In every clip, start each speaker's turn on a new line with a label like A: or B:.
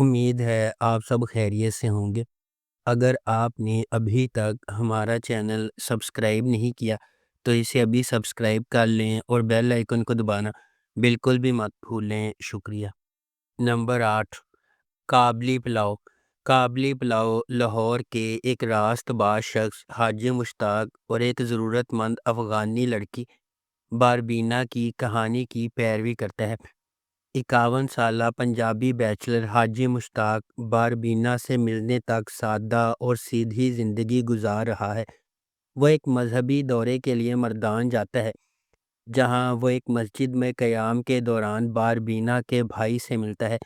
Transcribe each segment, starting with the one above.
A: امید ہے آپ سب خیریت سے ہوں گے۔ اگر آپ نے ابھی تک ہمارا چینل سبسکرائب نہیں کیا تو اسے ابھی سبسکرائب کر لیں اور بیل آئیکن کو دبانا بالکل بھی مت بھولیں۔ شکریہ۔ نمبر 8، کابلی پلاؤ۔ کابلی پلاؤ لاہور کے ایک راست باز شخص حاجی مشتاق اور ایک ضرورت مند افغانی لڑکی باربینا کی کہانی کی پیروی کرتا ہے۔ 51 سالہ پنجابی بیچلر حاجی مشتاق باربینا سے ملنے تک سادہ اور سیدھی زندگی گزار رہا ہے۔ وہ ایک مذہبی دورے کے لیے مردان جاتا ہے، جہاں وہ ایک مسجد میں قیام کے دوران باربینا کے بھائی سے ملتا ہے۔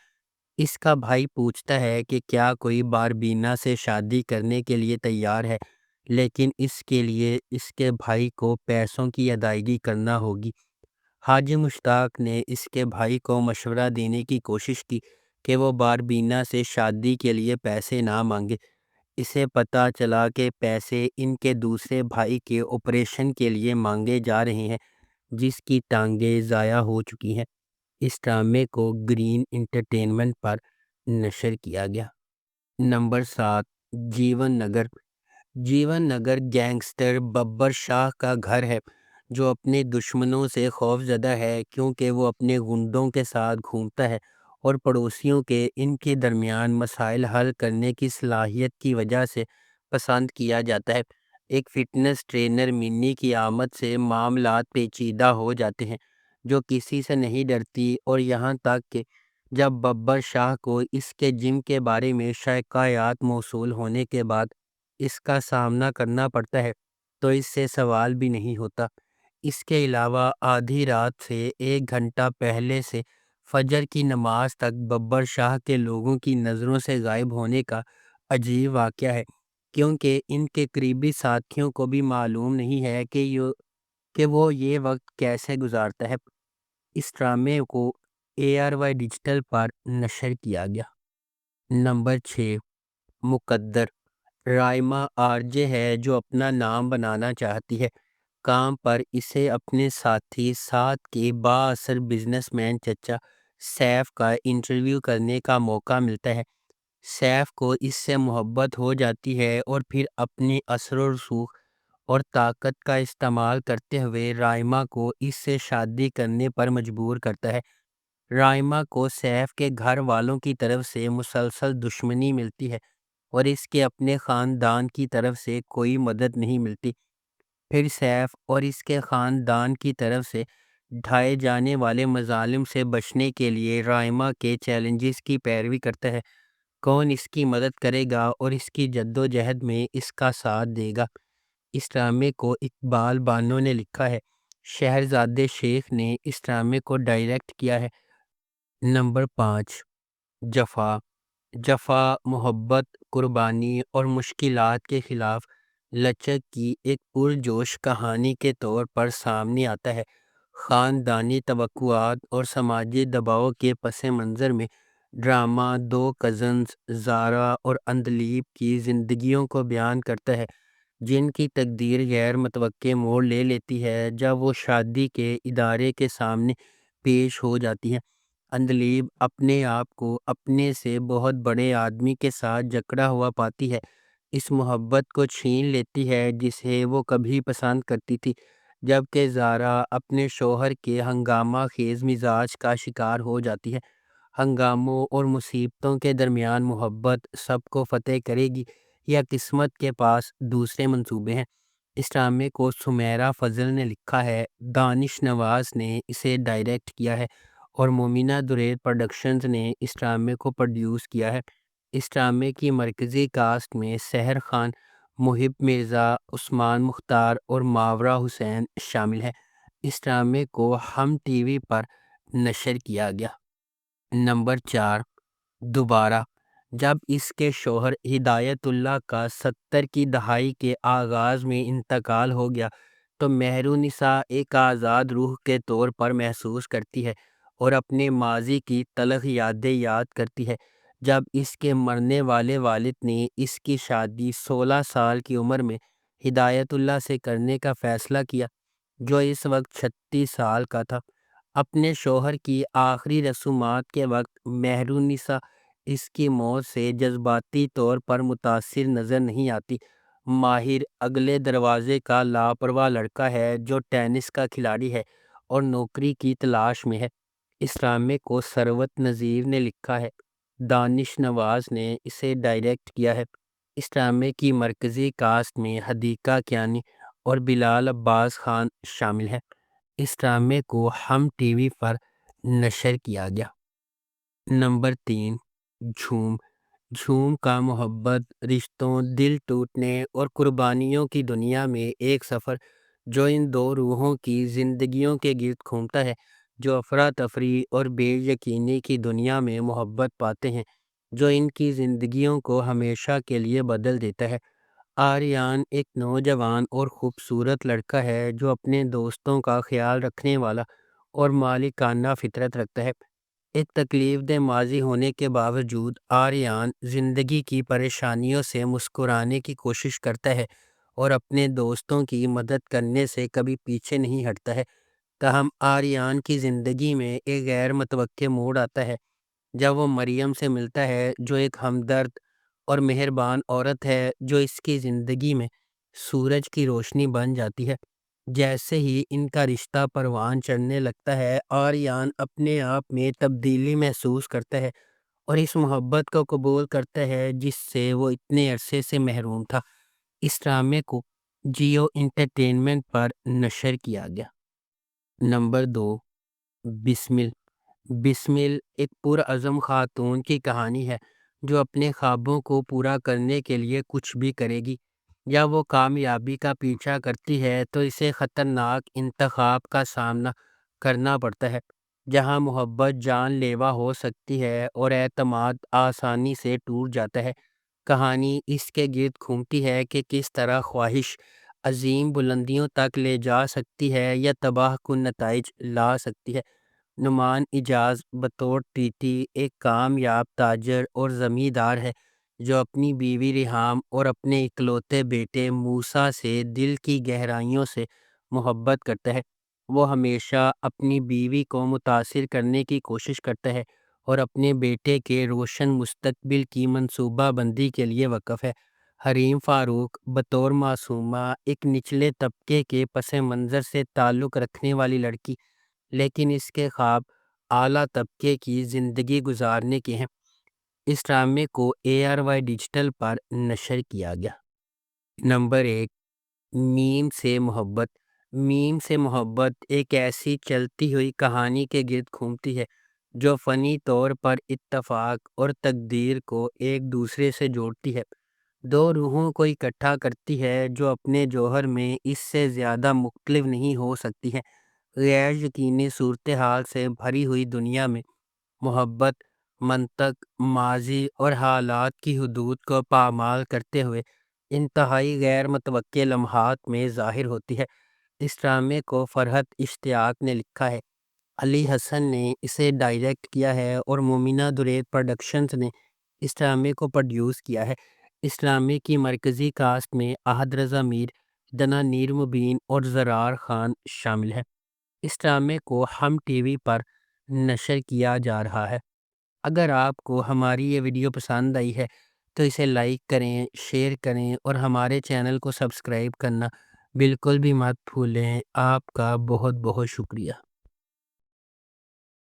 A: اس کا بھائی پوچھتا ہے کہ کیا کوئی باربینا سے شادی کرنے کے لیے تیار ہے، لیکن اس کے لیے اس کے بھائی کو پیسوں کی ادائیگی کرنا ہوگی۔ حاجی مشتاق نے اس کے بھائی کو مشورہ دینے کی کوشش کی کہ وہ باربینا سے شادی کے لیے پیسے نہ مانگے۔ اسے پتہ چلا کہ پیسے ان کے دوسرے بھائی کے آپریشن کے لیے مانگے جا رہے ہیں، جس کی ٹانگیں ضائع ہو چکی ہیں۔ اس ڈرامے کو گرین انٹرٹینمنٹ پر نشر کیا گیا۔ نمبر 7، جیون نگر۔ جیون نگر گینگسٹر ببر شاہ کا گھر ہے، جو اپنے دشمنوں سے خوف زدہ ہے کیونکہ وہ اپنے گنڈوں کے ساتھ گھومتا ہے اور پڑوسیوں کے ان کے درمیان مسائل حل کرنے کی صلاحیت کی وجہ سے پسند کیا جاتا ہے۔ ایک فٹنس ٹرینر منی کی آمد سے معاملات پیچیدہ ہو جاتے ہیں، جو کسی سے نہیں ڈرتی، اور یہاں تک کہ جب ببر شاہ کو اس کے جم کے بارے میں شکایات موصول ہونے کے بعد اس کا سامنا کرنا پڑتا ہے تو اس سے سوال بھی نہیں ہوتا۔ اس کے علاوہ آدھی رات سے 1 گھنٹہ پہلے سے فجر کی نماز تک ببر شاہ کے لوگوں کی نظروں سے غائب ہونے کا عجیب واقعہ ہے، کیونکہ ان کے قریبی ساتھیوں کو بھی معلوم نہیں ہے کہ وہ یہ وقت کیسے گزارتا ہے۔ اس ڈرامے کو ARY ڈیجیٹل پر نشر کیا گیا۔ نمبر 6، مقدر۔ رائمہ RJ ہے جو اپنا نام بنانا چاہتی ہے۔ کام پر اسے اپنے ساتھی ساتھ کے بااثر بزنس مین چچا سیف کا انٹرویو کرنے کا موقع ملتا ہے۔ سیف کو اس سے محبت ہو جاتی ہے اور پھر اپنی اثر و رسوخ اور طاقت کا استعمال کرتے ہوئے رائمہ کو اس سے شادی کرنے پر مجبور کرتا ہے۔ رائمہ کو سیف کے گھر والوں کی طرف سے مسلسل دشمنی ملتی ہے اور اس کے اپنے خاندان کی طرف سے کوئی مدد نہیں ملتی۔ پھر سیف اور اس کے خاندان کی طرف سے ڈھائے جانے والے مظالم سے بچنے کے لیے رائمہ کے چیلنجز کی پیروی کرتا ہے۔ کون اس کی مدد کرے گا اور اس کی جد و جہد میں اس کا ساتھ دے گا؟ اس ڈرامے کو اقبال بانو نے لکھا ہے۔ شہرزاد شیخ نے اس ڈرامے کو ڈائریکٹ کیا ہے۔ نمبر 5، جفا۔ جفا محبت، قربانی اور مشکلات کے خلاف لچک کی ایک پرجوش کہانی کے طور پر سامنے آتا ہے۔ خاندانی توقعات اور سماجی دباؤ کے پس منظر میں ڈرامہ 2 کزنز زارا اور اندلیب کی زندگیوں کو بیان کرتا ہے، جن کی تقدیر غیر متوقع موڑ لے لیتی ہے جب وہ شادی کے ادارے کے سامنے پیش ہو جاتی ہیں۔ اندلیب اپنے آپ کو اپنے سے بہت بڑے آدمی کے ساتھ جکڑا ہوا پاتی ہے، اس محبت کو چھین لیتی ہے جسے وہ کبھی پسند کرتی تھی، جبکہ زارا اپنے شوہر کے ہنگامہ خیز مزاج کا شکار ہو جاتی ہے۔ ہنگاموں اور مصیبتوں کے درمیان محبت سب کو فتح کرے گی یا قسمت کے پاس دوسرے منصوبے ہیں؟ اس ڈرامے کو سمیرہ فضل نے لکھا ہے، دانش نواز نے اسے ڈائریکٹ کیا ہے اور مومنہ درید پروڈکشنز نے اس ڈرامے کو پروڈیوس کیا ہے۔ اس ڈرامے کی مرکزی کاسٹ میں سحر خان، محب مرزا، عثمان مختار اور ماورا حسین شامل ہیں۔ اس ڈرامے کو ہم ٹی وی پر نشر کیا گیا۔ نمبر 4، دوبارہ۔ جب اس کے شوہر ہدایت اللہ کا 70 کی دہائی کے آغاز میں انتقال ہو گیا تو مہرونسا ایک آزاد روح کے طور پر محسوس کرتی ہے اور اپنے ماضی کی تلخ یادیں یاد کرتی ہے۔ جب اس کے مرنے والے والد نے اس کی شادی 16 سال کی عمر میں ہدایت اللہ سے کرنے کا فیصلہ کیا، جو اس وقت 36 سال کا تھا، اپنے شوہر کی آخری رسومات کے وقت مہرونسا اس کی موت سے جذباتی طور پر متاثر نظر نہیں آتی۔ ماہر اگلے دروازے کا لاپرواہ لڑکا ہے جو ٹینس کا کھلاڑی ہے اور نوکری کی تلاش میں ہے۔ اس ڈرامے کو ثروت نذیر نے لکھا ہے، دانش نواز نے اسے ڈائریکٹ کیا ہے۔ اس ڈرامے کی مرکزی کاسٹ میں حدیقہ کیانی اور بلال عباس خان شامل ہیں۔ اس ڈرامے کو ہم ٹی وی پر نشر کیا گیا۔ نمبر 3، جھوم۔ جھوم کا محبت، رشتوں، دل ٹوٹنے اور قربانیوں کی دنیا میں ایک سفر جو ان دو روحوں کی زندگیوں کے گرد گھومتا ہے، جو افراتفری اور بے یقینی کی دنیا میں محبت پاتے ہیں، جو ان کی زندگیوں کو ہمیشہ کے لیے بدل دیتا ہے۔ آریان ایک نوجوان اور خوبصورت لڑکا ہے جو اپنے دوستوں کا خیال رکھنے والا اور مالکانہ فطرت رکھتا ہے۔ ایک تکلیف دہ ماضی ہونے کے باوجود آریان زندگی کی پریشانیوں سے مسکرانے کی کوشش کرتا ہے اور اپنے دوستوں کی مدد کرنے سے کبھی پیچھے نہیں ہٹتا ہے۔ تاہم آریان کی زندگی میں ایک غیر متوقع موڑ آتا ہے جب وہ مریم سے ملتا ہے، جو ایک ہمدرد اور مہربان عورت ہے جو اس کی زندگی میں سورج کی روشنی بن جاتی ہے۔ جیسے ہی ان کا رشتہ پروان چڑھنے لگتا ہے، آریان اپنے آپ میں تبدیلی محسوس کرتا ہے اور اس محبت کو قبول کرتا ہے جس سے وہ اتنے عرصے سے محروم تھا۔ اس ڈرامے کو جیو انٹرٹینمنٹ پر نشر کیا گیا۔ نمبر 2، بسمل۔ بسمل ایک پرعزم خاتون کی کہانی ہے جو اپنے خوابوں کو پورا کرنے کے لیے کچھ بھی کرے گی۔ جب وہ کامیابی کا پیچھا کرتی ہے تو اسے خطرناک انتخاب کا سامنا کرنا پڑتا ہے، جہاں محبت جان لیوا ہو سکتی ہے اور اعتماد آسانی سے ٹوٹ جاتا ہے۔ کہانی اس کے گرد گھومتی ہے کہ کس طرح خواہش عظیم بلندیوں تک لے جا سکتی ہے یا تباہ کن نتائج لا سکتی ہے۔ نعمان اجاز بطور ٹیٹی ایک کامیاب تاجر اور زمیندار ہے جو اپنی بیوی ریحام اور اپنے اکلوتے بیٹے موسیٰ سے دل کی گہرائیوں سے محبت کرتا ہے۔ وہ ہمیشہ اپنی بیوی کو متاثر کرنے کی کوشش کرتا ہے اور اپنے بیٹے کے روشن مستقبل کی منصوبہ بندی کے لیے وقف ہے۔ حریم فاروق بطور معصومہ ایک نچلے طبقے کے پس منظر سے تعلق رکھنے والی لڑکی، لیکن اس کے خواب اعلیٰ طبقے کی زندگی گزارنے کے ہیں۔ اس ڈرامے کو ARY ڈیجیٹل پر نشر کیا گیا۔ نمبر 1، میم سے محبت۔ میم سے محبت ایک ایسی چلتی ہوئی کہانی کے گرد گھومتی ہے جو فنی طور پر اتفاق اور تقدیر کو ایک دوسرے سے جوڑتی ہے، دو روحوں کو اکٹھا کرتی ہے جو اپنے جوہر میں اس سے زیادہ مختلف نہیں ہو سکتی ہیں۔ غیر یقینی صورتحال سے بھری ہوئی دنیا میں محبت منطق، ماضی اور حالات کی حدود کو پامال کرتے ہوئے انتہائی غیر متوقع لمحات میں ظاہر ہوتی ہے۔ اس ڈرامے کو فرحت اشتیاق نے لکھا ہے، علی حسن نے اسے ڈائریکٹ کیا ہے اور مومنہ درید پروڈکشنز نے اس ڈرامے کو پروڈیوس کیا ہے۔ اس ڈرامے کی مرکزی کاسٹ میں احد رضا میر، دنا نیر مبین اور زرار خان شامل ہیں۔ اس ڈرامے کو ہم ٹی وی پر نشر کیا جا رہا ہے۔ اگر آپ کو ہماری یہ ویڈیو پسند آئی ہے تو اسے لائک کریں، شیئر کریں اور ہمارے چینل کو سبسکرائب کرنا بالکل بھی مت بھولیں۔ آپ کا بہت بہت شکریہ۔